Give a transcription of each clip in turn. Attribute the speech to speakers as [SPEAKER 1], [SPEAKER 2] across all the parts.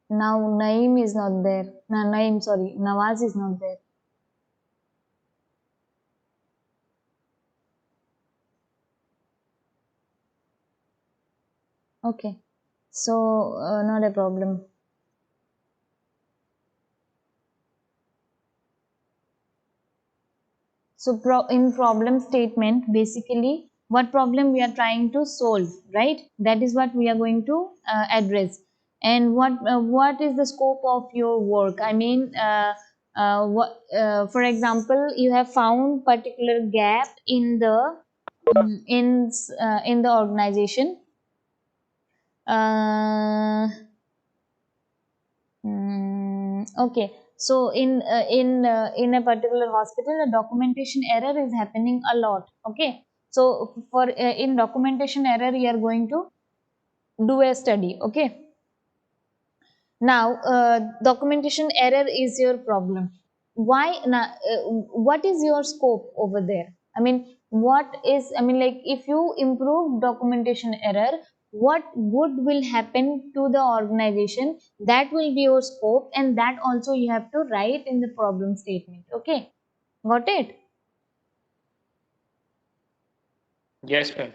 [SPEAKER 1] Now Naeem is not there. Naeem, sorry, Nawaz is not there. Okay, so not a problem. So in problem statement, basically what problem we are trying to solve, right? That is what we are going to address. And what is the scope of your work? I mean, for example, you have found particular gap in the in the organization. Uh, okay. So in a particular hospital, a documentation error is happening a lot. Okay. So for in documentation error, you are going to do a study. Okay. Now, documentation error is your problem. Why? Now, what is your scope over there? I mean, what is? I mean, like if you improve documentation error, what good will happen to the organization? That will be your scope, and that also you have to write in the problem statement. Okay, got it?
[SPEAKER 2] Yes, ma'am.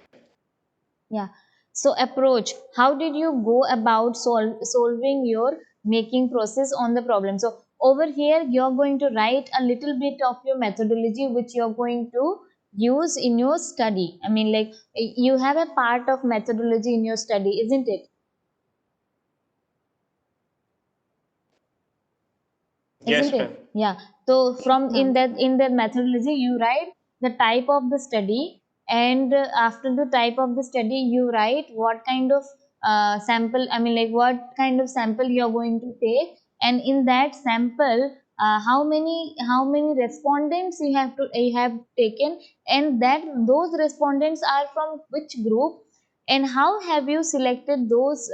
[SPEAKER 1] Yeah. So approach, how did you go about solving your making process on the problem? So over here, you're going to write a little bit of your methodology, which you're going to use in your study. I mean, like you have a part of methodology in your study, isn't it? Isn't
[SPEAKER 2] Yes,
[SPEAKER 1] it?
[SPEAKER 2] ma'am.
[SPEAKER 1] Yeah. So from in that methodology, you write the type of the study, and after the type of the study, you write what kind of sample. I mean, like what kind of sample you are going to take, and in that sample, how many respondents you have taken, and that those respondents are from which group, and how have you selected those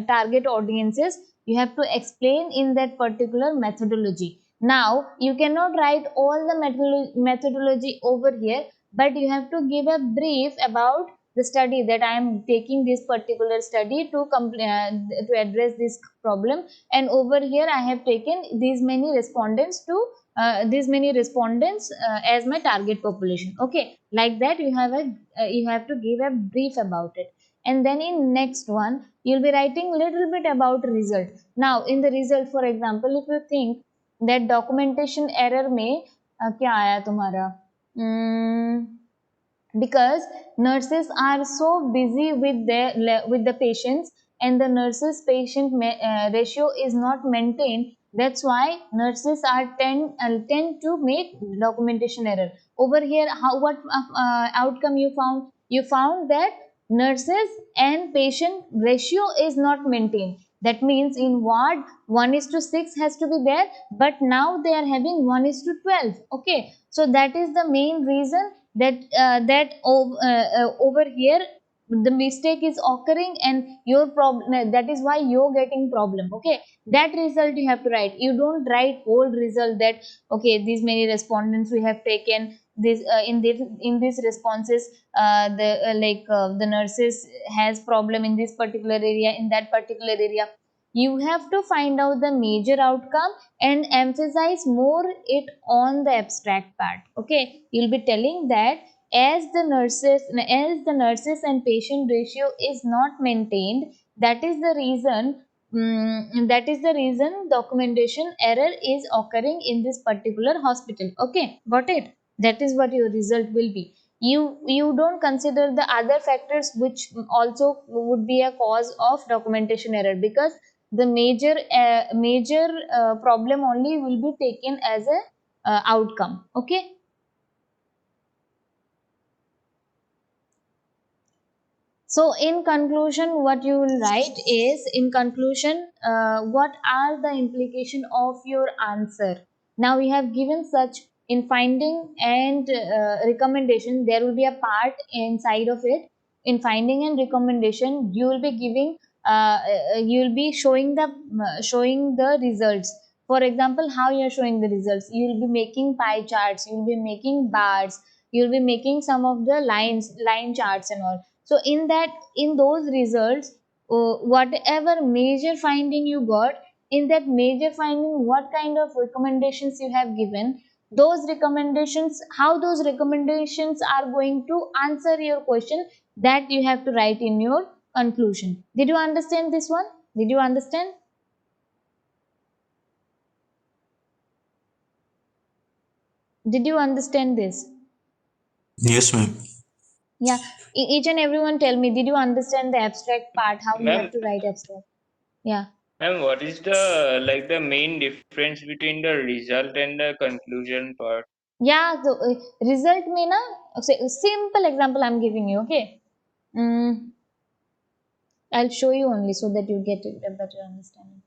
[SPEAKER 1] target audiences. You have to explain in that particular methodology. Now you cannot write all the methodology over here, but you have to give a brief about the study, that I am taking this particular study to address this problem, and over here I have taken these many respondents as my target population. Okay, like that you have to give a brief about it. And then in next one you'll be writing little bit about result. Now in the result, for example, if you think that documentation error में क्या आया तुम्हारा, Hmm, because nurses are so busy with the patients, and the nurses patient ratio is not maintained. That's why nurses are tend to make documentation error. Over here, how what outcome you found? You found that nurses and patient ratio is not maintained. That means in ward 1 is to 6 has to be there, but now they are having 1 is to 12. Okay, so that is the main reason over here the mistake is occurring, and your problem, that is why you're getting problem. Okay, that result you have to write. You don't write whole result that okay, these many respondents we have taken this in these responses, the nurses has problem in this particular area, in that particular area. You have to find out the major outcome and emphasize more it on the abstract part. Okay, you'll be telling that as the nurses and patient ratio is not maintained, that is the reason, documentation error is occurring in this particular hospital. Okay, got it? That is what your result will be. You don't consider the other factors which also would be a cause of documentation error, because the major problem only will be taken as a outcome. Okay. So in conclusion, what you will write is, in conclusion, what are the implication of your answer? Now we have given such in finding and recommendation. There will be a part inside of it. In finding and recommendation, you will be giving, you will be showing the results. For example, how you are showing the results? You will be making pie charts. You will be making bars. You will be making some of the line charts and all. So in those results, whatever major finding you got, in that major finding what kind of recommendations you have given, those recommendations, how those recommendations are going to answer your question, that you have to write in your conclusion. Did you understand this one? Did you understand? Did you understand this?
[SPEAKER 3] Yes, ma'am.
[SPEAKER 1] Yeah, each and everyone tell me, did you understand the abstract part, how you have
[SPEAKER 2] Ma'am,
[SPEAKER 1] to write abstract? Yeah.
[SPEAKER 2] ma'am, what is the main difference between the result and the conclusion part?
[SPEAKER 1] Yeah, so result में ना, simple example I'm giving you, okay? Mm, I'll show you only so that you get a better understanding.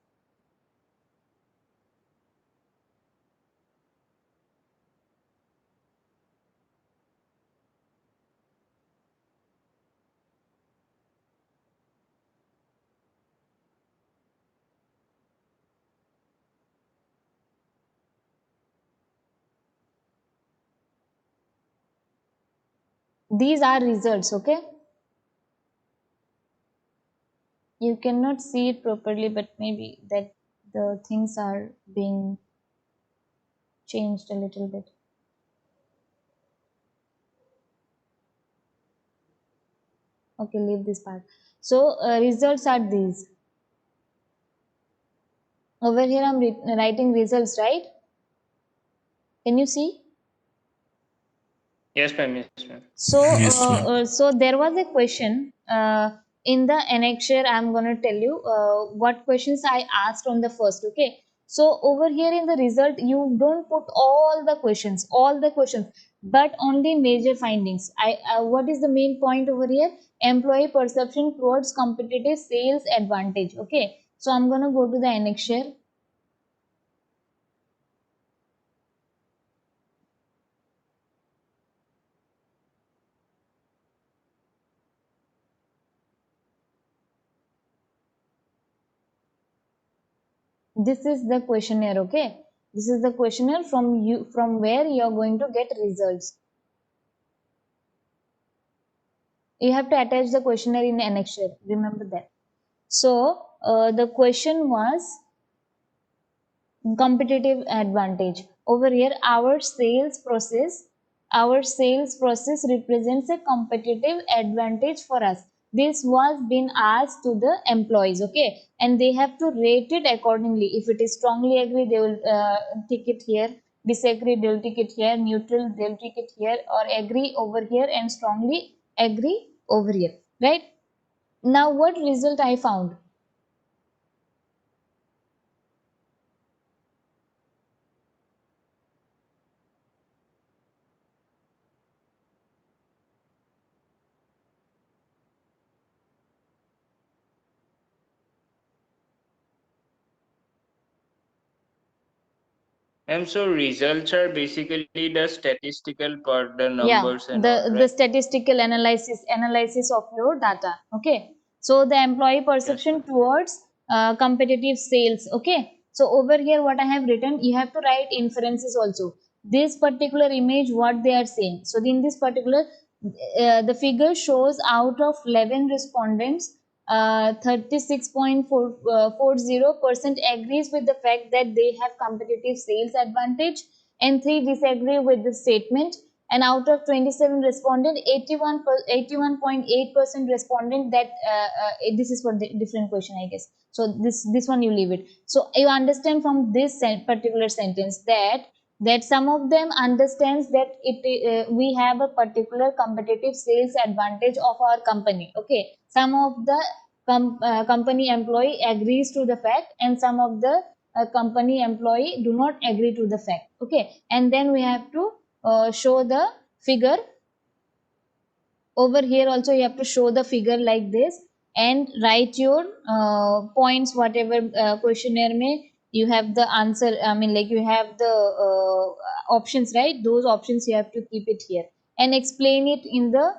[SPEAKER 1] These are results, okay? You cannot see it properly, but maybe that the things are being changed a little bit. Okay, leave this part. So results are these. Over here I'm writing results, right? Can you see?
[SPEAKER 2] Yes, ma'am. Yes, ma'am.
[SPEAKER 3] Yes, ma'am.
[SPEAKER 1] So there was a question in the annexure. I'm gonna tell you what questions I asked on the first. Okay. So over here in the result, you don't put all the questions, but only major findings. What is the main point over here? Employee perception towards competitive sales advantage. Okay. So I'm gonna go to the annexure. This is the questionnaire. Okay. This is the questionnaire from where you are going to get results. You have to attach the questionnaire in annexure, remember that. So the question was competitive advantage. Over here our sales process represents a competitive advantage for us. This was been asked to the employees, okay, and they have to rate it accordingly. If it is strongly agree, they will tick it here. Disagree, they'll tick it here. Neutral, they'll tick it here. Or agree over here, and strongly agree over here, right? Now what result I found?
[SPEAKER 2] Ma'am, so results are basically the statistical part, the
[SPEAKER 1] Yeah,
[SPEAKER 2] numbers and all,
[SPEAKER 1] the
[SPEAKER 2] right?
[SPEAKER 1] statistical analysis of your data. Okay, so the employee
[SPEAKER 2] Yes,
[SPEAKER 1] perception
[SPEAKER 2] ma'am.
[SPEAKER 1] towards competitive sales. Okay, so over here what I have written, you have to write inferences also. This particular image, what they are saying. So in this particular, the figure shows out of 11 respondents, 36.40% agrees with the fact that they have competitive sales advantage, and 3 disagree with the statement. And out of 27 respondent, 81.8% respondent that this is for the different question, I guess. So this one you leave it. So you understand from this particular sentence that some of them understands that we have a particular competitive sales advantage of our company. Okay, some of the company employee agrees to the fact, and some of the company employee do not agree to the fact. Okay, and then we have to show the figure. Over here also you have to show the figure like this, and write your points, whatever questionnaire may you have the answer, I mean, like, you have the options, right? Those options you have to keep it here, and explain it in the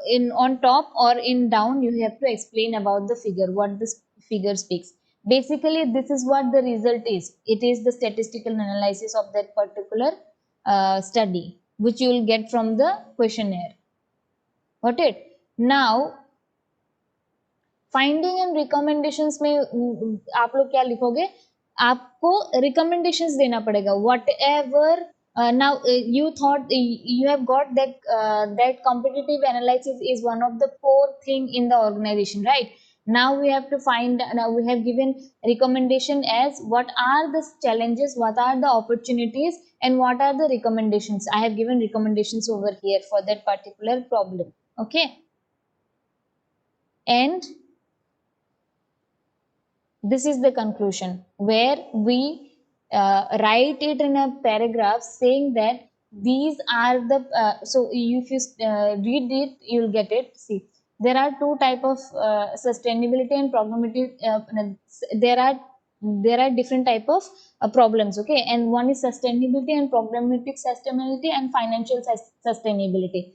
[SPEAKER 1] in on top or in down. You have to explain about the figure, what this figure speaks. Basically this is what the result is. It is the statistical analysis of that particular study, which you will get from the questionnaire. Got it? Now, finding and recommendations में आप लोग क्या लिखोगे? आपको recommendations देना पड़ेगा. What ever now you thought you have got that competitive analysis is one of the core thing in the organization, right? Now we have to find, now we have given recommendation as what are the challenges, what are the opportunities, and what are the recommendations. I have given recommendations over here for that particular problem. Okay, and this is the conclusion where we write it in a paragraph saying that these are the so if you read it, you'll get it. See, there are two type of sustainability and programmatic. There are different type of problems. Okay, and one is sustainability and programmatic sustainability and financial sustainability.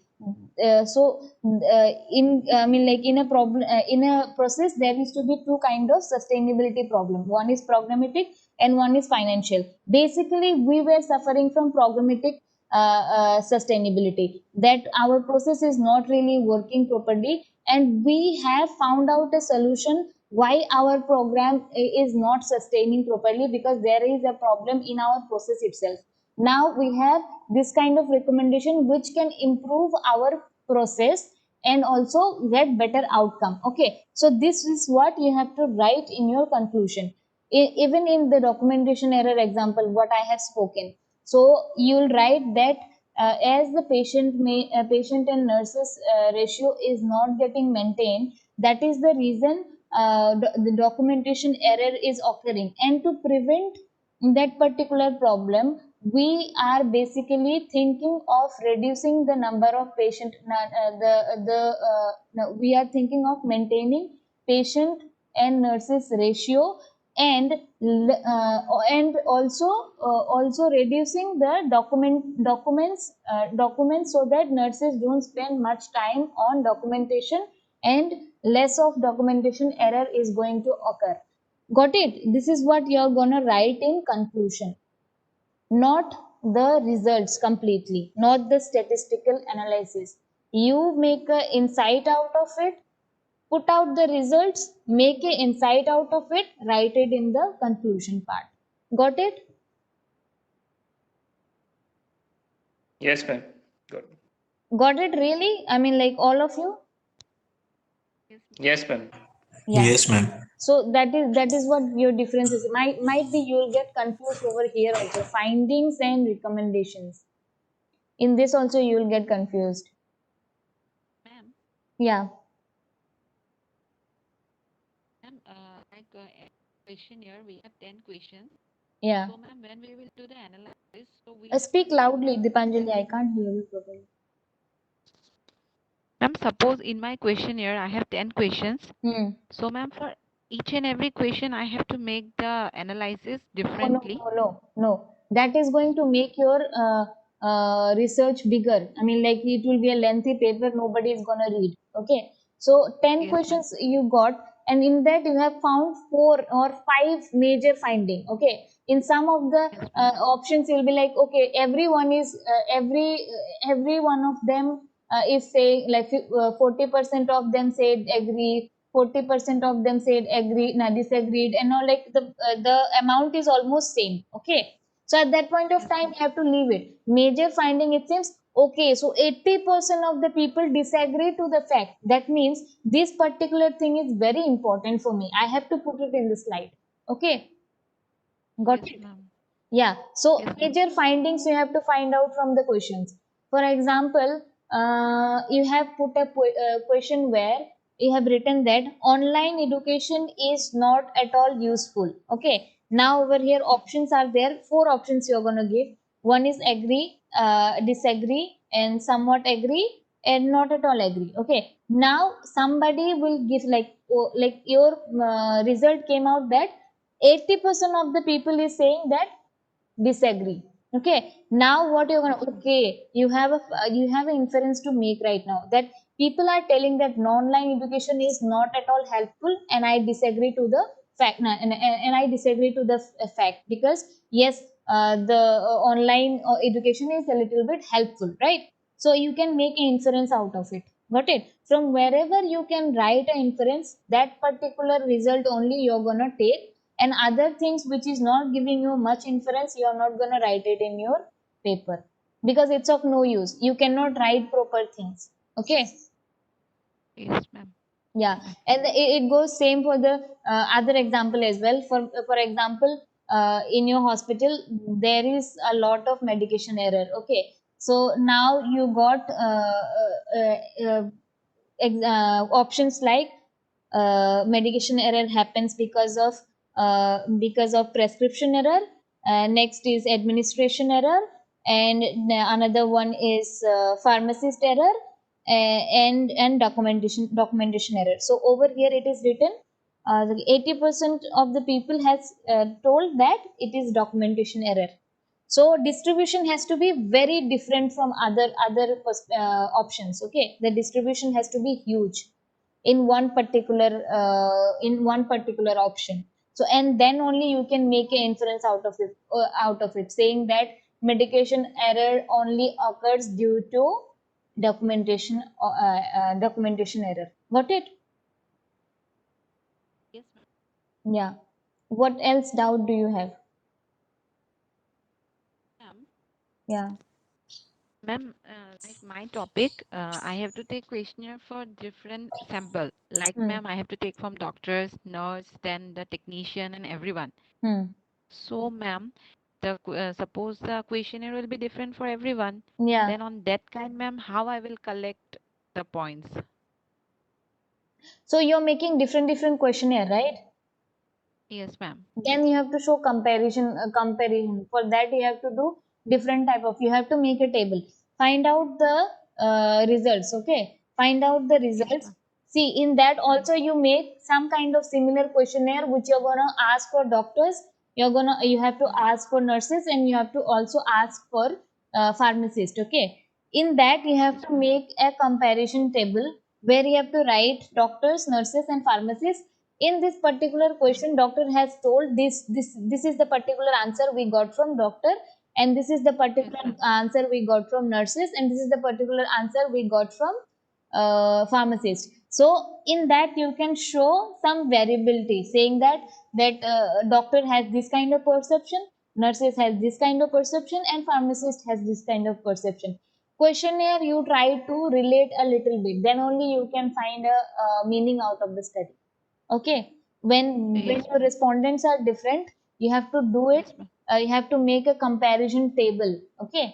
[SPEAKER 1] In I mean, like in a problem, in a process, there needs to be two kind of sustainability problem. One is programmatic and one is financial. Basically, we were suffering from programmatic sustainability, that our process is not really working properly, and we have found out a solution why our program is not sustaining properly, because there is a problem in our process itself. Now we have this kind of recommendation which can improve our process and also get better outcome. Okay, so this is what you have to write in your conclusion. Even in the documentation error example what I have spoken, so you'll write that as the patient and nurses ratio is not getting maintained, that is the reason the documentation error is occurring, and to prevent that particular problem, we are basically thinking of reducing the number of patient, no, we are thinking of maintaining patient and nurses ratio, and and also reducing the documents so that nurses don't spend much time on documentation, and less of documentation error is going to occur. Got it? This is what you're gonna write in conclusion, not the results completely, not the statistical analysis. You make a insight out of it, put out the results, make a insight out of it, write it in the conclusion part. Got it?
[SPEAKER 2] Yes, ma'am. Good.
[SPEAKER 1] Got it really? I mean, like all of you?
[SPEAKER 2] Yes, ma'am.
[SPEAKER 1] Yeah.
[SPEAKER 3] Yes, ma'am.
[SPEAKER 1] So that is what your difference is. Might be you'll get confused over here also. Findings and recommendations. In this also you'll get confused.
[SPEAKER 4] Ma'am,
[SPEAKER 1] Yeah.
[SPEAKER 4] ma'am, like questionnaire, we have 10 questions.
[SPEAKER 1] Yeah.
[SPEAKER 4] So, ma'am, when we will do the analysis, so we
[SPEAKER 1] Speak loudly, Dipanjali. I can't hear you properly.
[SPEAKER 4] ma'am, suppose in my questionnaire I have 10 questions.
[SPEAKER 1] Hmm.
[SPEAKER 4] So, ma'am, for each and every question I have to make the analysis
[SPEAKER 1] No,
[SPEAKER 4] differently.
[SPEAKER 1] no. That is going to make your research bigger. I mean, like it will be a lengthy paper, nobody is gonna read. Okay. So 10
[SPEAKER 4] Yes, ma'am.
[SPEAKER 1] questions you got, and in that you have found 4 or 5 major finding. Okay. In some of the
[SPEAKER 4] Yes, ma'am.
[SPEAKER 1] options, you'll be like, okay, every one of them is saying like 40% of them said agree, 40% of them said agree, nah, disagreed, and all, like the amount is almost same. Okay, so at that point of
[SPEAKER 4] Yes,
[SPEAKER 1] time
[SPEAKER 4] ma'am.
[SPEAKER 1] you have to leave it. Major finding, it seems okay, so 80% of the people disagree to the fact. That means this particular thing is very important for me. I have to put it in the slide. Okay, got
[SPEAKER 4] Yes,
[SPEAKER 1] it?
[SPEAKER 4] ma'am.
[SPEAKER 1] Yeah, so
[SPEAKER 4] Yes, ma'am.
[SPEAKER 1] major findings you have to find out from the questions. For example, you have put a question where you have written that online education is not at all useful. Okay, now over here options are there. 4 options you're going to give. One is agree, disagree, and somewhat agree, and not at all agree. Okay, now somebody will give like, oh, like your result came out that 80% of the people is saying that disagree. Okay, now what you're gonna,
[SPEAKER 4] Yes, ma'am.
[SPEAKER 1] okay, you have an inference to make right now, that people are telling that online education is not at all helpful, and I disagree to the fact, and I disagree to the fact, because yes, the online education is a little bit helpful, right? So you can make an inference out of it. Got it? From wherever you can write an inference, that particular result only you're gonna take, and other things which is not giving you much inference, you're not gonna write it in your paper because it's of no use. You cannot write proper things. Okay.
[SPEAKER 4] Yes, ma'am.
[SPEAKER 1] Yeah, and it goes same for the other example as well. For example, in your hospital there is a lot of medication error. Okay, so now you got options like medication error happens because of prescription error. Next is administration error, and another one is pharmacist error, and documentation error. So over here it is written 80% of the people has told that it is documentation error. So distribution has to be very different from options. Okay, the distribution has to be huge in one particular option. So and then only you can make an inference out of it, saying that medication error only occurs due to documentation error. Got it?
[SPEAKER 4] Yes, ma'am.
[SPEAKER 1] Yeah. What else doubt do you have?
[SPEAKER 4] Ma'am,
[SPEAKER 1] Yeah.
[SPEAKER 4] ma'am, like my topic, I have to take questionnaire for different sample. Like,
[SPEAKER 1] Hmm.
[SPEAKER 4] ma'am, I have to take from doctors, nurse, then the technician, and everyone.
[SPEAKER 1] Hmm.
[SPEAKER 4] So, ma'am, suppose the questionnaire will be different for everyone.
[SPEAKER 1] Yeah.
[SPEAKER 4] Then on that kind, ma'am, how I will collect the points?
[SPEAKER 1] So you're making different questionnaire, right?
[SPEAKER 4] Yes, ma'am.
[SPEAKER 1] Then you have to show comparison. For that you have to do different type of, you have to make a table, find out the results. Okay, find out the
[SPEAKER 4] Yes,
[SPEAKER 1] results.
[SPEAKER 4] ma'am.
[SPEAKER 1] See, in that also you make some kind of similar questionnaire which you're gonna ask for doctors, you have to
[SPEAKER 4] Mm.
[SPEAKER 1] ask for nurses, and you have to also ask for pharmacist. Okay, in that you have
[SPEAKER 4] Yes,
[SPEAKER 1] to
[SPEAKER 4] ma'am.
[SPEAKER 1] make a comparison table where you have to write doctors, nurses, and pharmacists. In this particular
[SPEAKER 4] Mm.
[SPEAKER 1] question, doctor has told this is the particular answer we got from doctor, and this is the
[SPEAKER 4] Yes,
[SPEAKER 1] particular
[SPEAKER 4] ma'am.
[SPEAKER 1] answer we got from nurses, and this is the particular answer we got from pharmacist. So in that you can show some variability, saying that doctor has this kind of perception, nurses has this kind of perception, and pharmacist has this kind of perception. Questionnaire you try to relate a little bit, then only you can find a meaning out of the study. Okay, when
[SPEAKER 4] Yes,
[SPEAKER 1] your
[SPEAKER 4] ma'am.
[SPEAKER 1] respondents are different, you have to do it.
[SPEAKER 4] Yes, ma'am.
[SPEAKER 1] You have to make a comparison table. Okay,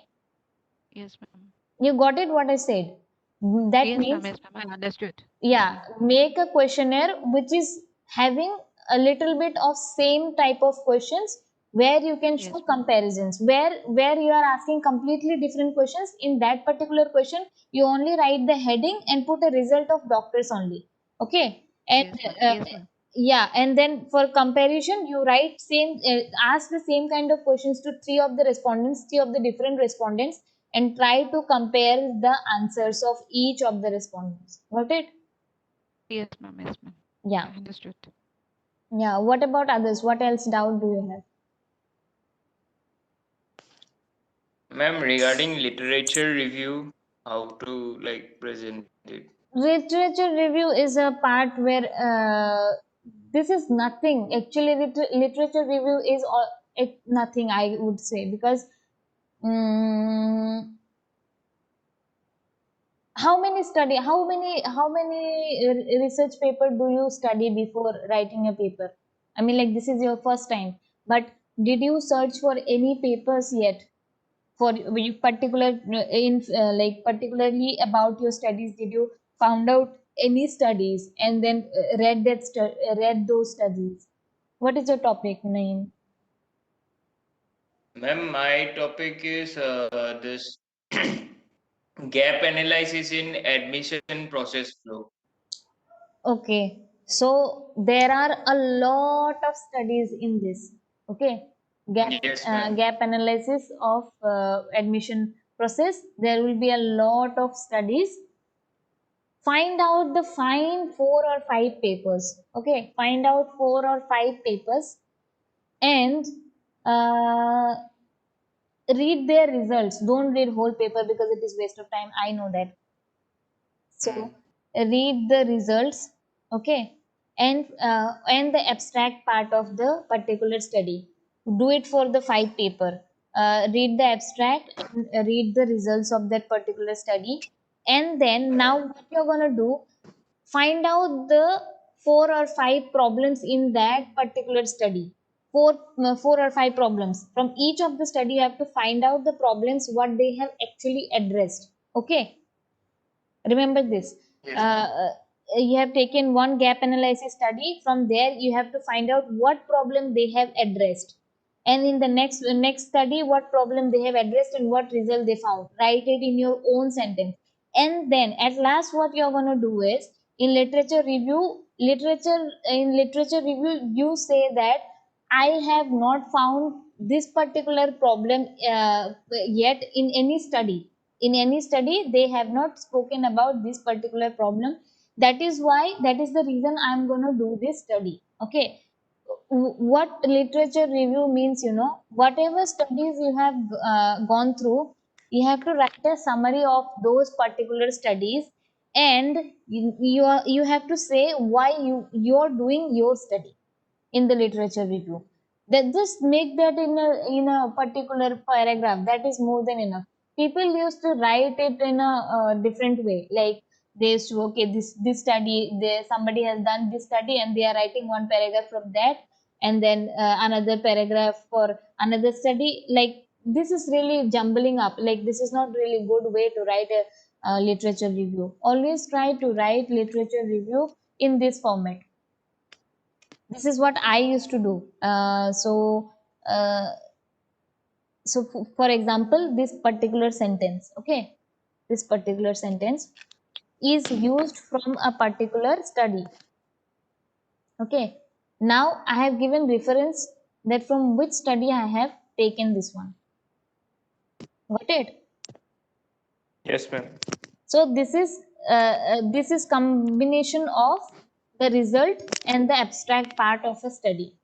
[SPEAKER 4] Yes, ma'am.
[SPEAKER 1] you got it what I said? That
[SPEAKER 4] Yes, ma'am.
[SPEAKER 1] means,
[SPEAKER 4] Yes, ma'am. I understood.
[SPEAKER 1] yeah, make a questionnaire which is having a little bit of same type of questions, where you can show
[SPEAKER 4] Yes, ma'am.
[SPEAKER 1] comparisons, where you are asking completely different questions. In that particular question you only write the heading and put a result of doctors only. Okay, and
[SPEAKER 4] Yes, ma'am.
[SPEAKER 1] uh,
[SPEAKER 4] Yes, ma'am.
[SPEAKER 1] yeah, and then for comparison you write same ask the same kind of questions to three of the different respondents, and try to compare the answers of each of the respondents. Got it?
[SPEAKER 4] Yes, ma'am. Yes, ma'am. I
[SPEAKER 1] Yeah.
[SPEAKER 4] understood.
[SPEAKER 1] Yeah. What about others? What else doubt do you have?
[SPEAKER 2] Ma'am, regarding literature review, how to like present it?
[SPEAKER 1] Literature review is a part where this is nothing. Actually, literature review is nothing, I would say, because um, how many research paper do you study before writing a paper? I mean, like, this is your first time, but did you search for any papers yet for you particular in like particularly about your studies? Did you found out any studies and then read those studies? What is your topic, Naeem?
[SPEAKER 2] Ma'am, my topic is this gap analysis in admission process flow.
[SPEAKER 1] Okay, so there are a lot of studies in this. Okay,
[SPEAKER 2] Yes, ma'am.
[SPEAKER 1] gap analysis of admission process. There will be a lot of studies. Find out the fine 4 or 5 papers. Okay, find out 4 or 5 papers, and uh, read their results. Don't read whole paper because it is waste of time. I know that. So read the results, okay, and the abstract part of the particular study. Do it for the 5 paper. Read the abstract and read the results of that particular study. And then now what you're going to do, find out the 4 or 5 problems in that particular study. Four or five problems from each of the study. You have to find out the problems what they have actually addressed. Okay, remember this.
[SPEAKER 2] Yes,
[SPEAKER 1] uh, uh, you have taken one gap analysis study. From there you have to find out what problem they have addressed, and in the next study what problem they have addressed and what result they found. Write it in your own sentence. And then at last what you're going to do is, in literature review you say that I have not found this particular problem yet in any study. In any study they have not spoken about this particular problem. That is why, that is the reason I'm going to do this study. Okay. What literature review means, whatever studies you have gone through, you have to write a summary of those particular studies. And you have to say why you're doing your study in the literature review. That just make that in a particular paragraph, that is more than enough. People used to write it in a different way, like they used to, okay, this study, somebody has done this study and they are writing one paragraph from that, and then another paragraph for another study. Like this is really jumbling up. Like this is not really good way to write a literature review. Always try to write literature review in this format. This is what I used to do. Uh, so for example, this particular sentence, okay, this particular sentence is used from a particular study. Okay, now I have given reference that from which study I have taken this one. Got it?
[SPEAKER 2] yes, ma'am.
[SPEAKER 1] So this is combination of the result and the abstract part of a study.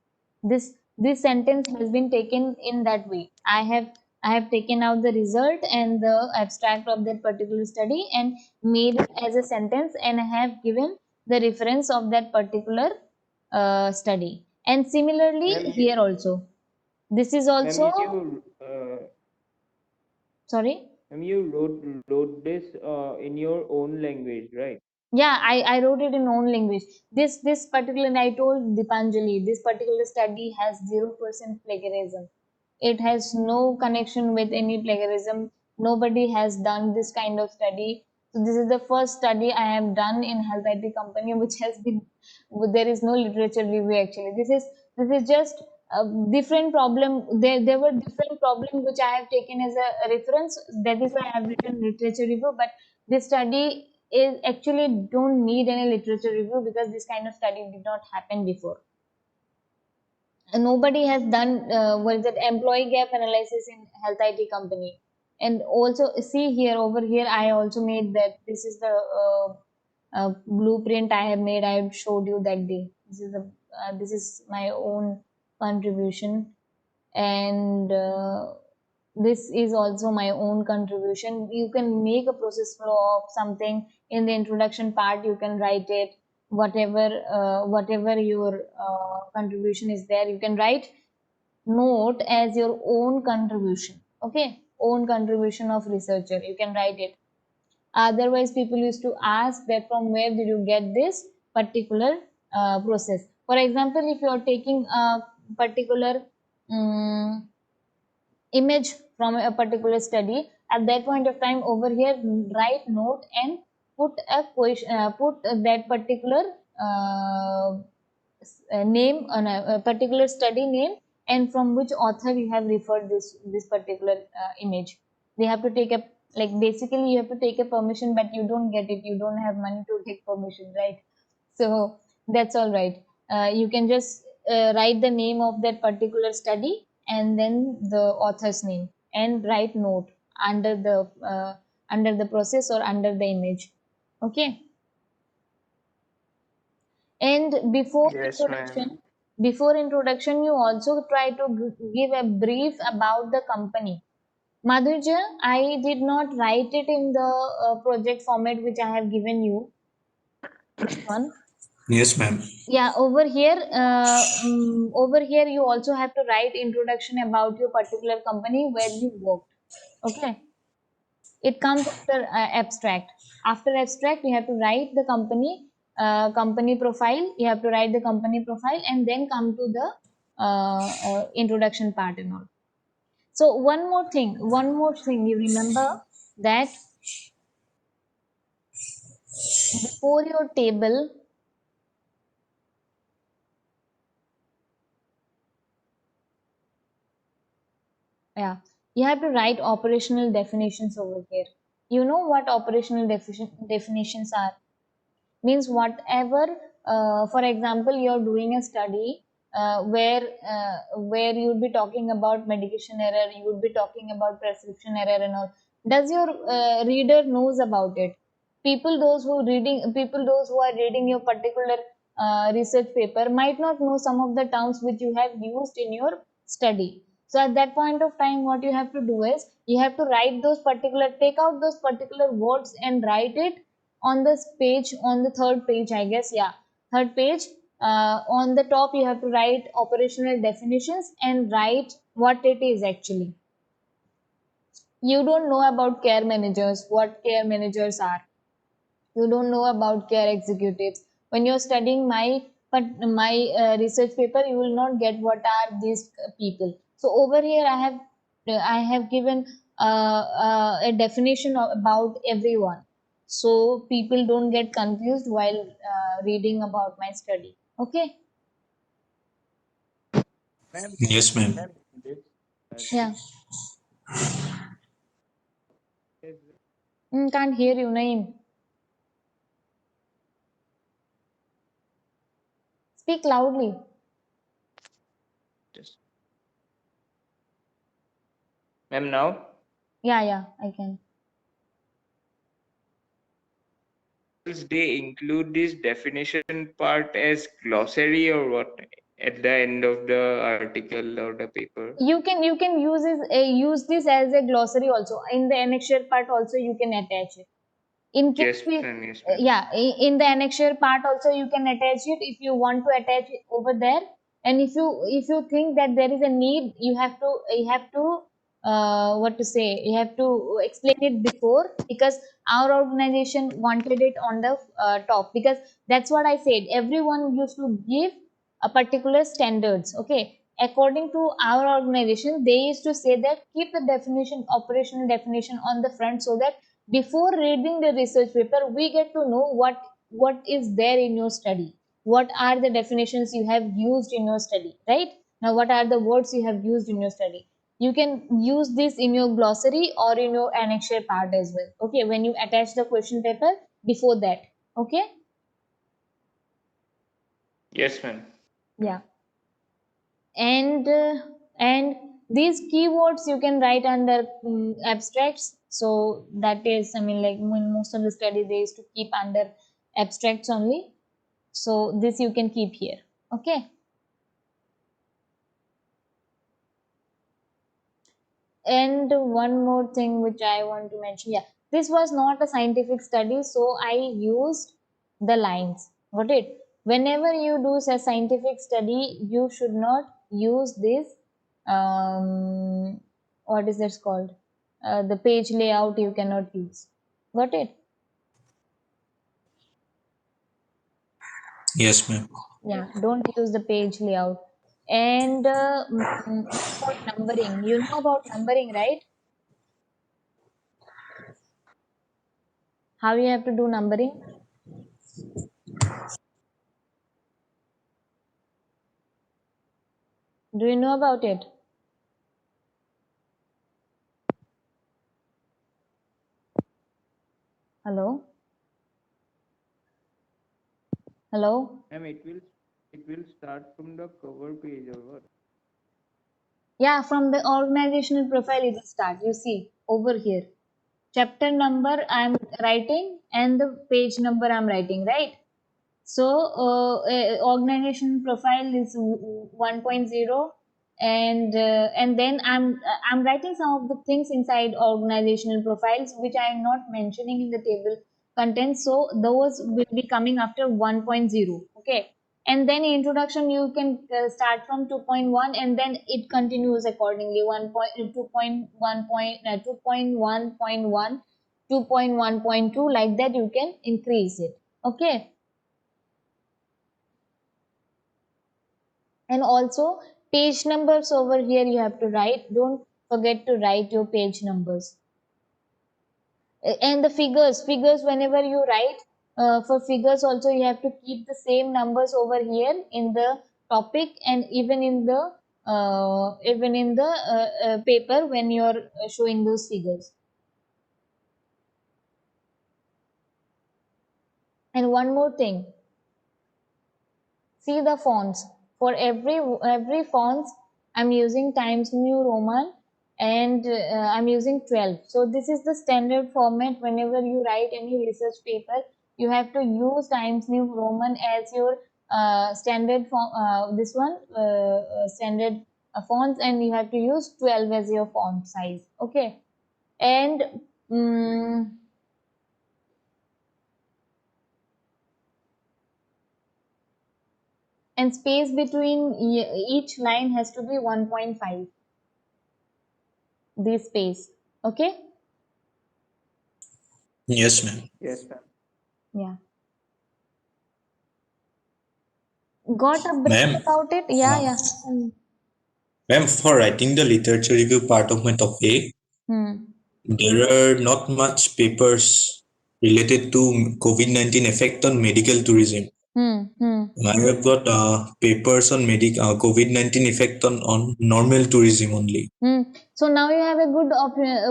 [SPEAKER 1] This sentence has been taken in that way. I have taken out the result and the abstract of that particular study and made it as a sentence, and I have given the reference of that particular study. And similarly
[SPEAKER 5] Ma'am,
[SPEAKER 1] here also, this is
[SPEAKER 5] ma'am,
[SPEAKER 1] also, sorry.
[SPEAKER 5] you wrote this in your own language, right?
[SPEAKER 1] Yeah, I wrote it in own language. This particular, I told Dipanjali, this particular study has 0% plagiarism. It has no connection with any plagiarism. Nobody has done this kind of study. So this is the first study I have done in health IT company, which has been, there is no literature review actually. This is just a different problem. There were different problems which I have taken as a reference. That is why I have written literature review. But this study is actually don't need any literature review because this kind of study did not happen before. Nobody has done what is that, employee gap analysis in health IT company. And also see here, over here I also made that. This is the blueprint I have made. I have showed you that day. This is my own contribution. And this is also my own contribution. You can make a process flow of something. In the introduction part you can write it. Whatever your contribution is there, you can write note as your own contribution. Okay, own contribution of researcher, you can write it. Otherwise people used to ask that from where did you get this particular process. For example, if you are taking a particular um, image from a particular study, at that point of time over here write note and put a question, put that particular uh, name on a particular study name, and from which author you have referred this particular image. They have to take a, like basically you have to take a permission, but you don't get it, you don't have money to take permission, right? So that's all right. You can just write the name of that particular study and then the author's name, and write note under the process or under the image. Okay. And
[SPEAKER 2] Yes, ma'am.
[SPEAKER 1] before introduction, you also try to give a brief about the company. Madhurja, I did not write it in the project format which I have given you. This one.
[SPEAKER 3] Yes, ma'am.
[SPEAKER 1] Yeah, over here you also have to write introduction about your particular company where you worked. Okay. It comes after abstract. After abstract, you have to write the company profile. You have to write the company profile and then come to the introduction part and all. So one more thing, you remember that before your table, yeah, you have to write operational definitions over here. You know what operational definitions are? Means whatever, for example, you're doing a study where you'll be talking about medication error, you would be talking about prescription error and all. Does your reader knows about it? People those who are reading your particular research paper might not know some of the terms which you have used in your study. So at that point of time, what you have to do is you have to write those particular, take out those particular words and write it on this page, on the third page, I guess. Yeah, third page. On the top you have to write operational definitions and write what it is actually. You don't know about care managers, what care managers are. You don't know about care executives. When you're studying my research paper, you will not get what are these people. So over here I have given a definition about everyone, so people don't get confused while reading about my study. Okay.
[SPEAKER 3] Yes, ma'am.
[SPEAKER 5] This,
[SPEAKER 1] Yeah.
[SPEAKER 5] is
[SPEAKER 1] Can't hear you, Naeem. Speak loudly.
[SPEAKER 2] Just ma'am now.
[SPEAKER 1] Yeah, I can.
[SPEAKER 2] They include this definition part as glossary or what at the end of the article or the paper?
[SPEAKER 1] You can use this as a glossary also. In the annexure part also you can attach it. In case
[SPEAKER 2] Yes,
[SPEAKER 1] we,
[SPEAKER 2] ma'am. Yes, ma'am.
[SPEAKER 1] yeah, in the annexure part also you can attach it if you want to attach it over there. And if you think that there is a need, you have to what to say, you have to explain it before, because our organization wanted it on the top, because that's what I said, everyone used to give a particular standards. Okay, according to our organization, they used to say that keep the definition, operational definition on the front, so that before reading the research paper we get to know what is there in your study, what are the definitions you have used in your study, right? Now what are the words you have used in your study? You can use this in your glossary or in your annexure part as well. Okay, when you attach the question paper before that. Okay.
[SPEAKER 2] Yes, ma'am.
[SPEAKER 1] Yeah. And these keywords you can write under abstracts. So that is, I mean, like in most of the study they used to keep under abstracts only, so this you can keep here. Okay. And one more thing which I want to mention, yeah, this was not a scientific study, so I used the lines. Got it? Whenever you do a scientific study, you should not use this. What is this called? The page layout you cannot use. Got it?
[SPEAKER 3] Yes, ma'am.
[SPEAKER 1] Yeah, don't use the page layout. And what about numbering? You know about numbering, right? How you have to do numbering? Do you know about it? Hello? Hello?
[SPEAKER 5] it will start from the cover page or what?
[SPEAKER 1] Yeah, from the organizational profile it will start. You see over here. Chapter number I'm writing and the page number I'm writing, right? So, organization profile is 1.0, and then I'm writing some of the things inside organizational profiles which I am not mentioning in the table contents, so those will be coming after 1.0. Okay, and then introduction you can start from 2.1 and then it continues accordingly 1 point 2.1 2.1.1 2.1.2, like that you can increase it. Okay, and also page numbers over here you have to write, don't forget to write your page numbers. And the figures whenever you write, for figures also you have to keep the same numbers over here in the topic and even in the paper when you're showing those figures. And one more thing, see the fonts. For every fonts, I'm using Times New Roman and I'm using 12. So this is the standard format. Whenever you write any research paper, you have to use Times New Roman as your standard form. This one standard fonts, and you have to use 12 as your font size. Okay, and mm and space between each line has to be 1.5, this space. Okay,
[SPEAKER 3] Yes, ma'am.
[SPEAKER 5] Yes, ma'am.
[SPEAKER 1] yeah, got a brief
[SPEAKER 3] Ma'am,
[SPEAKER 1] about it. Yeah,
[SPEAKER 3] uh,
[SPEAKER 1] yeah.
[SPEAKER 3] ma'am, for writing the literature review part of my topic,
[SPEAKER 1] Hmm.
[SPEAKER 3] there are not much papers related to COVID-19 effect on medical tourism.
[SPEAKER 1] Hmm. Hmm.
[SPEAKER 3] I have got papers on COVID-19 effect on normal tourism only.
[SPEAKER 1] Hmm. So now you have a good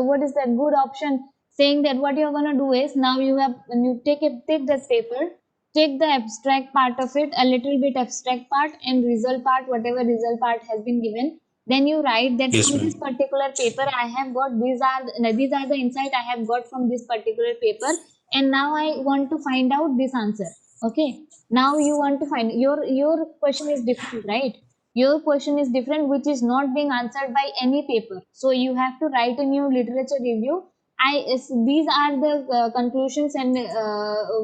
[SPEAKER 1] what is that good option, saying that what you're gonna do is now you have when you take this paper, take the abstract part of it, a little bit abstract part and result part, whatever result part has been given. Then you write that
[SPEAKER 3] Yes,
[SPEAKER 1] from this
[SPEAKER 3] ma'am.
[SPEAKER 1] particular paper I have got these are the insight I have got from this particular paper, and now I want to find out this answer. Okay. Now you want to find your question is different, right? Your question is different, which is not being answered by any paper, so you have to write in your literature review, these are the conclusions and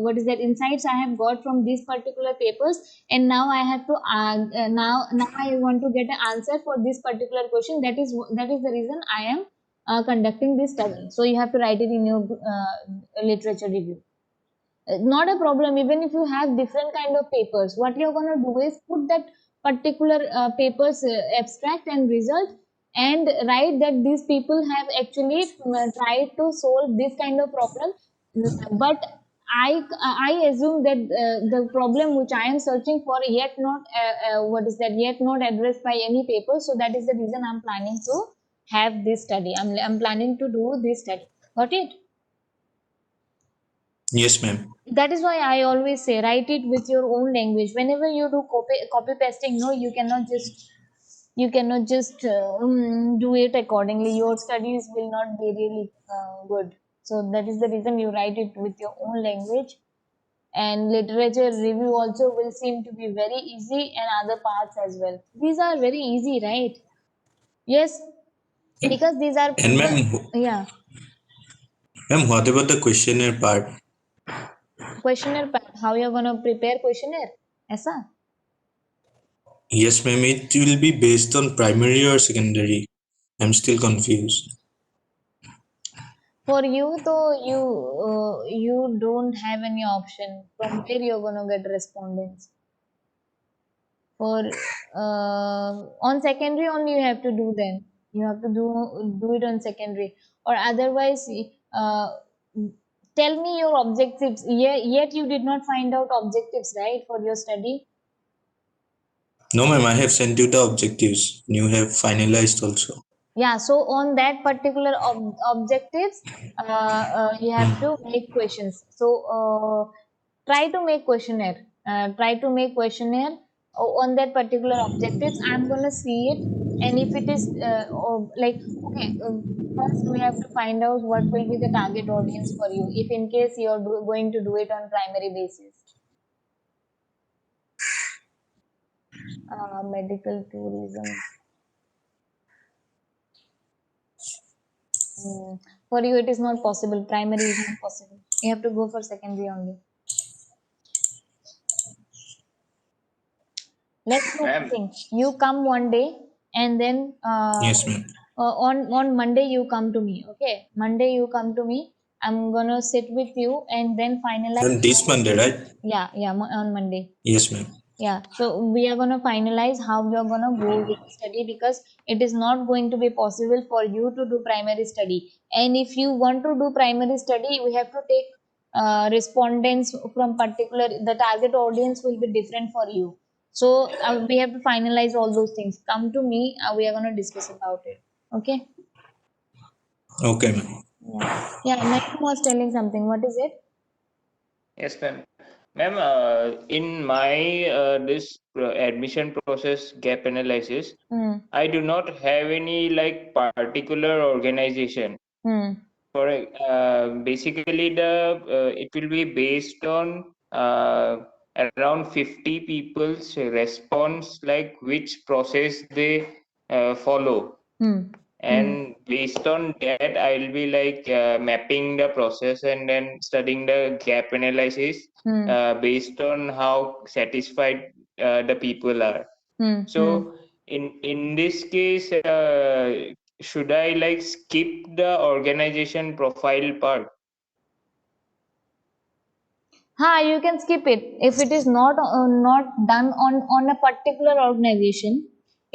[SPEAKER 1] what is that insights I have got from these particular papers, and now I have to now I want to get an answer for this particular question. That is the reason I am conducting this study, so you have to write it in your literature review. Not a problem, even if you have different kind of papers, what you're going to do is put that particular papers abstract and result, and write that these people have actually tried to solve this kind of problem. But I assume that the problem which I am searching for yet not what is that yet not addressed by any paper, so that is the reason I'm planning to have this study. I'm planning to do this study. Got it?
[SPEAKER 3] Yes, ma'am.
[SPEAKER 1] That is why I always say write it with your own language. Whenever you do copy pasting, no, you cannot just do it accordingly. Your studies will not be really good. So that is the reason you write it with your own language. And literature review also will seem to be very easy, and other parts as well. These are very easy, right? Yes, because these are
[SPEAKER 3] And
[SPEAKER 1] yeah,
[SPEAKER 3] ma'am, what about the questionnaire part?
[SPEAKER 1] questionnaire part. How you're gonna prepare questionnaire? ऐसा?
[SPEAKER 3] Yes, ma'am. It will be based on primary or secondary. I'm still confused.
[SPEAKER 1] For you, though, you don't have any option. From where you're gonna get respondents? For on secondary only you have to do then. You have to do it on secondary, or otherwise, tell me your objectives. Yet you did not find out objectives, right, for your study?
[SPEAKER 3] No, ma'am. I have sent you the objectives. You have finalized also.
[SPEAKER 1] Yeah, so on that particular objectives, you have to make questions. So try to make questionnaire. On that particular objectives. I'm gonna see it, and if it is like okay, first we have to find out what will be the target audience for you. If in case you're going to do it on primary basis, medical tourism. For you, it is not possible. Primary is not possible. You have to go for secondary only. Let's do one
[SPEAKER 2] Ma'am,
[SPEAKER 1] thing. You come one day, and then
[SPEAKER 3] Yes, ma'am.
[SPEAKER 1] on Monday you come to me. Okay, Monday you come to me. I'm gonna sit with you and then finalize.
[SPEAKER 3] Ma'am, this Monday, right?
[SPEAKER 1] Yeah, on Monday.
[SPEAKER 3] Yes, ma'am.
[SPEAKER 1] Yeah, so we are gonna finalize how we are gonna go with the study, because it is not going to be possible for you to do primary study. And if you want to do primary study, we have to take respondents from particular. The target audience will be different for you. So we have to finalize all those things. Come to me. We are gonna discuss about it. Okay.
[SPEAKER 3] Okay, ma'am.
[SPEAKER 1] Yeah. Yeah. Ma'am was telling something. What is it?
[SPEAKER 2] yes, ma'am. Ma'am, in my this admission process gap analysis,
[SPEAKER 1] Hmm.
[SPEAKER 2] I do not have any like particular organization.
[SPEAKER 1] Hmm.
[SPEAKER 2] For basically it will be based on around 50 people's response, like which process they follow,
[SPEAKER 1] Hmm. Hmm.
[SPEAKER 2] and based on that I'll be like mapping the process and then studying the gap analysis
[SPEAKER 1] Hmm.
[SPEAKER 2] based on how satisfied the people are.
[SPEAKER 1] Hmm. Hmm.
[SPEAKER 2] So in this case, should I like skip the organization profile part?
[SPEAKER 1] You can skip it if it is not done on a particular organization.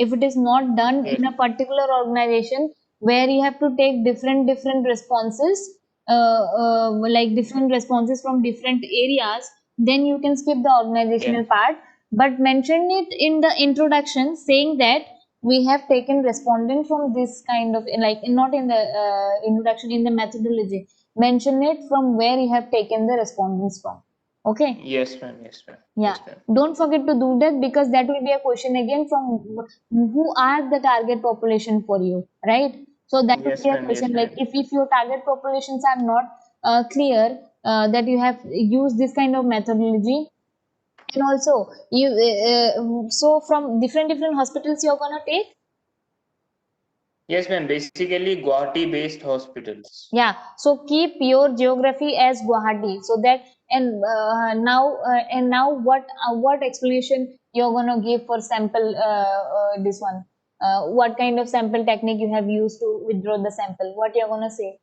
[SPEAKER 1] If it is not done
[SPEAKER 2] Yes,
[SPEAKER 1] in a particular organization where you have to take different responses, like different responses from different areas, then you can skip the
[SPEAKER 2] yeah,
[SPEAKER 1] organizational part. But mention it in the introduction, saying that we have taken respondent from this kind of, like not in the introduction, in the methodology. Mention it from where you have taken the respondents from. Okay.
[SPEAKER 2] yes, ma'am, yes, ma'am,
[SPEAKER 1] Yeah.
[SPEAKER 2] yes, ma'am,
[SPEAKER 1] Don't forget to do that, because that will be a question again from who are the target population for you, right? So that will
[SPEAKER 2] yes,
[SPEAKER 1] be a
[SPEAKER 2] ma'am, yes,
[SPEAKER 1] question, like
[SPEAKER 2] ma'am.
[SPEAKER 1] if your target populations are not clear, that you have used this kind of methodology. And also you so from different hospitals you're gonna take.
[SPEAKER 2] Yes, ma'am. Basically, Guwahati-based hospitals.
[SPEAKER 1] Yeah, so keep your geography as Guwahati, so that, and now what explanation you're gonna give for sample, this one, what kind of sample technique you have used to withdraw the sample, what you're gonna say?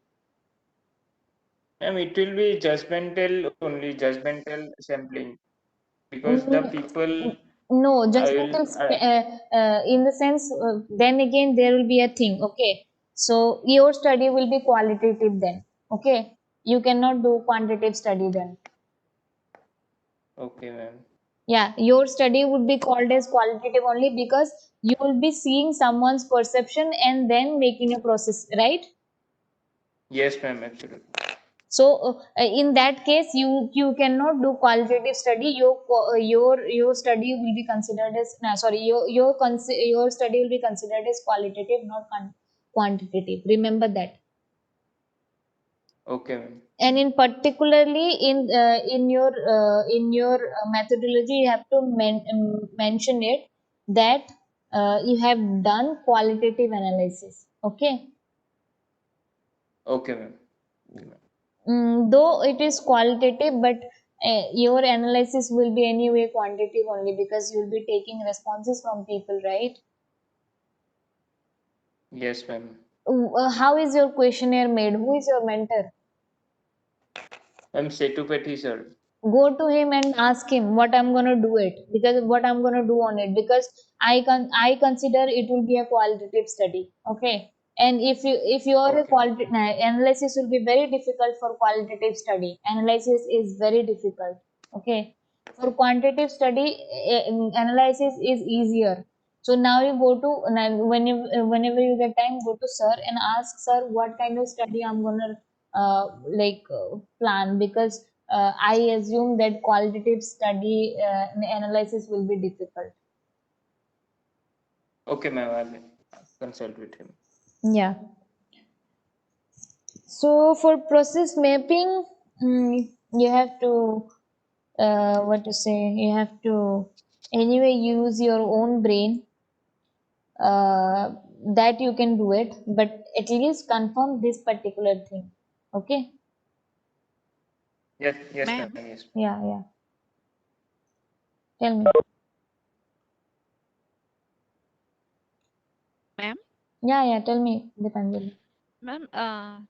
[SPEAKER 2] Ma'am, it will be judgmental only, judgmental sampling, because the
[SPEAKER 1] Mm,
[SPEAKER 2] people
[SPEAKER 1] no,
[SPEAKER 2] I will
[SPEAKER 1] judgmental in the sense, then again there will be a thing. Okay, so your study will be qualitative then. Okay, you cannot do quantitative study then.
[SPEAKER 2] okay, ma'am.
[SPEAKER 1] Yeah, your study would be called as qualitative only, because you will be seeing someone's perception and then making a process, right?
[SPEAKER 2] Yes, ma'am, absolutely.
[SPEAKER 1] So in that case, you cannot do qualitative study. Your study will be considered as, no, sorry, your study will be considered as qualitative, not quantitative. Remember that.
[SPEAKER 2] Okay, ma'am.
[SPEAKER 1] And in particularly in your methodology, you have to mention it that you have done qualitative analysis. Okay.
[SPEAKER 2] Okay, ma'am. Okay, ma'am.
[SPEAKER 1] Though it is qualitative, but your analysis will be anyway quantitative only, because you'll be taking responses from people, right?
[SPEAKER 2] Yes, ma'am.
[SPEAKER 1] How is your questionnaire made? Who is your mentor?
[SPEAKER 2] Ma'am, Setupati, sir.
[SPEAKER 1] Go to him and ask him what I'm going to do it, because what I'm going to do on it, because I consider it will be a qualitative study. Okay. And if you are a
[SPEAKER 2] Okay, ma'am.
[SPEAKER 1] quality, analysis will be very difficult. For qualitative study, analysis is very difficult. Okay. For quantitative study, analysis is easier. So now you go to, when you whenever you get time, go to sir and ask, sir, what kind of study I'm gonna plan, because I assume that qualitative study analysis will be difficult.
[SPEAKER 2] Okay, ma'am. I'll consult with him.
[SPEAKER 1] Yeah. So for process mapping, you have to, what to say, you have to anyway use your own brain. that you can do it, but at least confirm this particular thing. Okay.
[SPEAKER 2] Yes,
[SPEAKER 4] Ma'am,
[SPEAKER 2] ma'am. Yes.
[SPEAKER 1] Yeah. Tell me.
[SPEAKER 4] ma'am,
[SPEAKER 1] Yeah. Tell me, Dipanjali.
[SPEAKER 4] ma'am,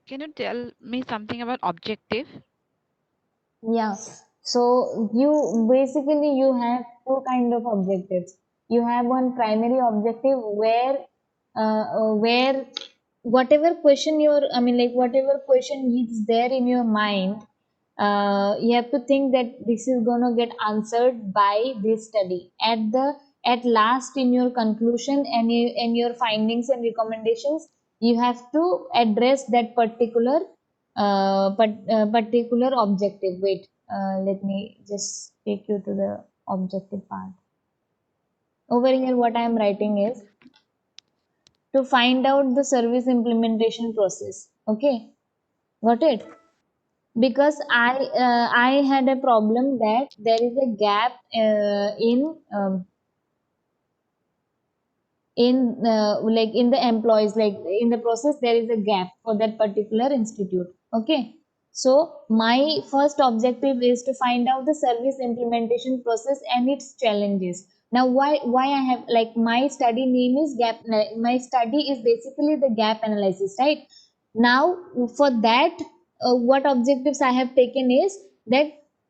[SPEAKER 4] can you tell me something about objective?
[SPEAKER 1] Yeah. So you basically you have two kind of objectives. You have one primary objective where whatever question I mean like whatever question is there in your mind, you have to think that this is gonna get answered by this study. At last in your conclusion and in your findings and recommendations, you have to address that particular objective. Wait, let me just take you to the objective part. Over here, what I am writing is to find out the service implementation process. Okay, got it? Because I had a problem that there is a gap in like in the employees, like in the process there is a gap for that particular institute. Okay, so my first objective is to find out the service implementation process and its challenges. Now why I have, like, my study name is gap, my study is basically the gap analysis, right? Now for that, what objectives I have taken is that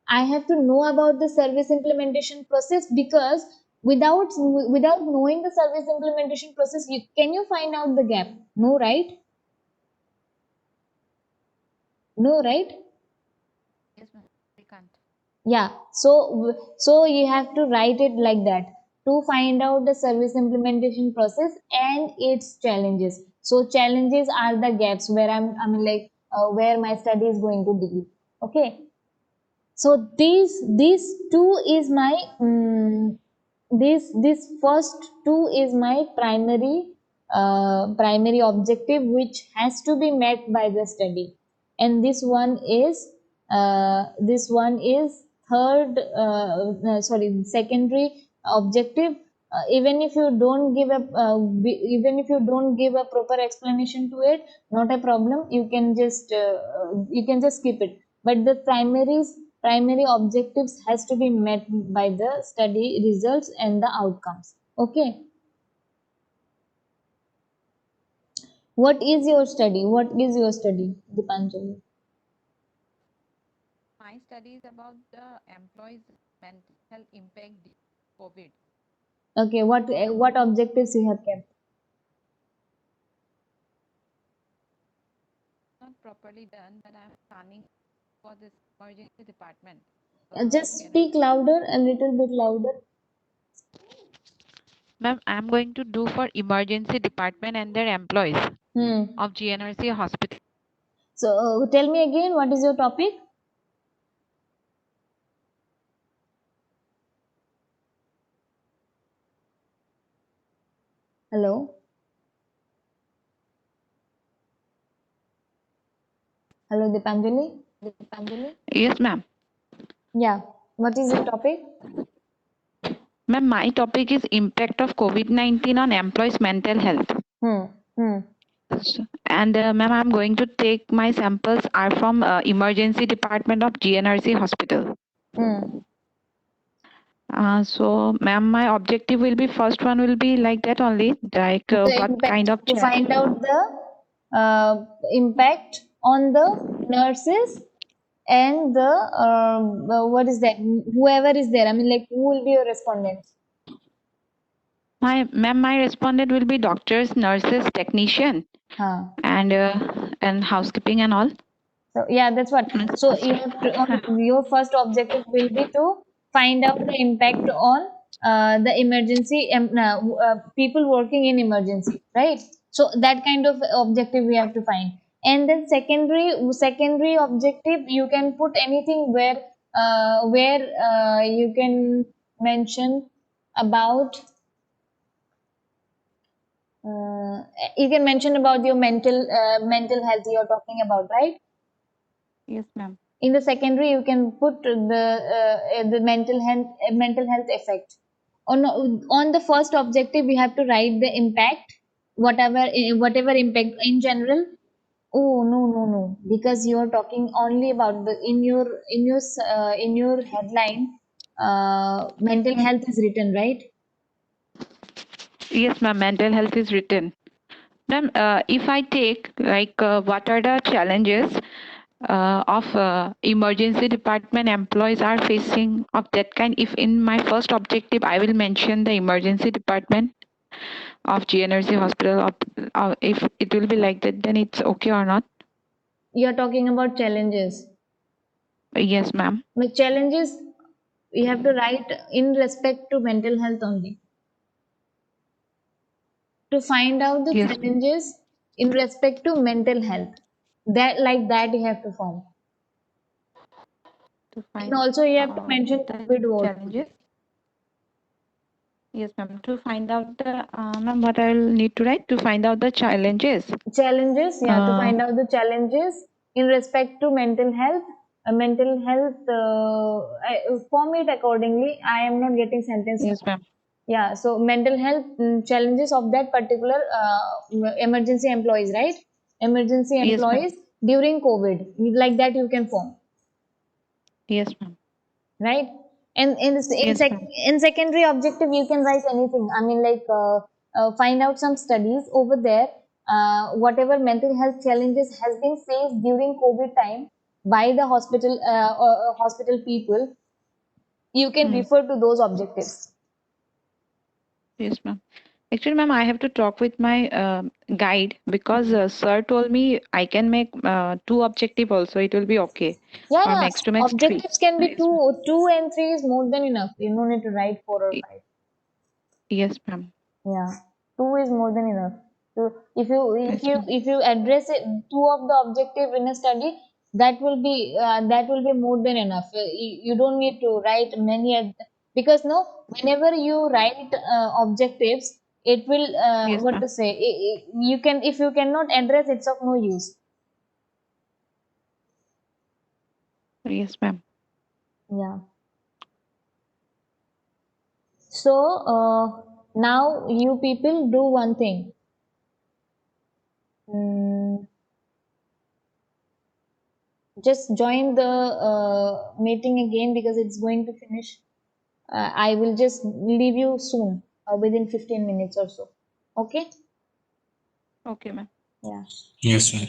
[SPEAKER 1] I have to know about the service implementation process, because without knowing the service implementation process, can you find out the gap? No, right? No, right?
[SPEAKER 4] Yes, ma'am. We can't.
[SPEAKER 1] Yeah. So you have to write it like that, to find out the service implementation process and its challenges. So challenges are the gaps where I mean like where my study is going to deal. Okay. So these two is my this first two is my primary objective, which has to be met by the study, and this one is third sorry, secondary objective. Even if you don't give a even if you don't give a proper explanation to it, not a problem, you can just skip it, but the primary objectives has to be met by the study results and the outcomes. Okay, what is your study, Dipanjali?
[SPEAKER 4] My study is about the employees' mental health impact due to COVID.
[SPEAKER 1] Okay, what objectives you have kept?
[SPEAKER 4] Not properly done, but I'm planning for this emergency department.
[SPEAKER 1] Just
[SPEAKER 4] Can
[SPEAKER 1] speak louder, a little bit louder.
[SPEAKER 4] Ma'am, I'm going to do for emergency department and their employees of GNRC hospital.
[SPEAKER 1] So tell me again, what is your topic? Hello? Hello, Dipanjali?
[SPEAKER 4] Yes, ma'am.
[SPEAKER 1] Yeah. What is your topic?
[SPEAKER 4] Ma'am, my topic is impact of COVID-19 on employees' mental health.
[SPEAKER 1] Hmm. Hmm.
[SPEAKER 4] And ma'am, I'm going to take my samples are from emergency department of GNRC hospital.
[SPEAKER 1] Hmm.
[SPEAKER 4] So ma'am, my objective will be, first one will be like that only, like
[SPEAKER 1] The
[SPEAKER 4] what kind
[SPEAKER 1] impact,
[SPEAKER 4] of
[SPEAKER 1] to find out the impact on the nurses and the what is that? Whoever is there. I mean, like, who will be your respondent?
[SPEAKER 4] my respondent will be doctors, nurses, technician,
[SPEAKER 1] Huh.
[SPEAKER 4] and housekeeping and all.
[SPEAKER 1] So yeah, that's what. So you have to, your first objective will be to find out the impact on the emergency people working in emergency, right? So that kind of objective we have to find. And then secondary objective, you can put anything where you can mention about uh, you can mention about your mental health you're talking about, right?
[SPEAKER 4] Yes, ma'am.
[SPEAKER 1] In the secondary you can put the mental health effect. On the first objective you have to write the impact, whatever impact in general. Oh, no, because you're talking only about the in your headline, mental health is written, right?
[SPEAKER 4] Yes, ma'am. Mental health is written. Ma'am, if I take like what are the challenges of emergency department employees are facing of that kind? If in my first objective I will mention the emergency department of GNRC hospital, if it will be like that, then it's okay or not?
[SPEAKER 1] You're talking about challenges.
[SPEAKER 4] Yes, ma'am.
[SPEAKER 1] The challenges you have to write in respect to mental health only. To find out the
[SPEAKER 4] Yes,
[SPEAKER 1] challenges in respect to mental health. That like that you have to form.
[SPEAKER 4] to
[SPEAKER 1] And
[SPEAKER 4] find
[SPEAKER 1] also you have to mention
[SPEAKER 4] the
[SPEAKER 1] COVID what.
[SPEAKER 4] challenges. Yes, ma'am. To find out the ma'am, what I will need to write to find out the challenges.
[SPEAKER 1] Challenges, yeah, to
[SPEAKER 4] Uh,
[SPEAKER 1] find out the challenges in respect to mental health. Mental health, form it accordingly. I am not getting sentence.
[SPEAKER 4] yes, ma'am.
[SPEAKER 1] Yeah, so mental health challenges of that particular emergency employees, right? Emergency
[SPEAKER 4] Yes, ma'am.
[SPEAKER 1] employees during COVID, like that you can form,
[SPEAKER 4] Yes, ma'am.
[SPEAKER 1] right? And
[SPEAKER 4] Yes, ma'am.
[SPEAKER 1] in secondary objective, you can write anything. I mean, like find out some studies over there. Whatever mental health challenges has been faced during COVID time by the hospital people, you can
[SPEAKER 4] Hmm.
[SPEAKER 1] refer to those objectives.
[SPEAKER 4] Yes, ma'am. Actually, ma'am, I have to talk with my guide because sir told me I can make two objective also. It will be okay,
[SPEAKER 1] Yeah,
[SPEAKER 4] or
[SPEAKER 1] yeah.
[SPEAKER 4] max to max three.
[SPEAKER 1] Objectives can be
[SPEAKER 4] Yes, ma'am.
[SPEAKER 1] two and three is more than enough. You don't need to write four or
[SPEAKER 4] Y-
[SPEAKER 1] five.
[SPEAKER 4] Yes, ma'am.
[SPEAKER 1] Yeah, two is more than enough. So
[SPEAKER 4] Yes, ma'am.
[SPEAKER 1] if you address it, two of the objective in a study, that will be more than enough. You don't need to write many because no, whenever you write objectives, it will
[SPEAKER 4] Yes,
[SPEAKER 1] what
[SPEAKER 4] ma'am.
[SPEAKER 1] to say. You can if you cannot address, it's of no use.
[SPEAKER 4] Yes, ma'am.
[SPEAKER 1] Yeah. So now you people do one thing. Mm, just join the meeting again because it's going to finish. I will just leave you soon, within 15 minutes or so. Okay?
[SPEAKER 4] Okay, ma'am.
[SPEAKER 1] Yeah.
[SPEAKER 3] Yes, ma'am.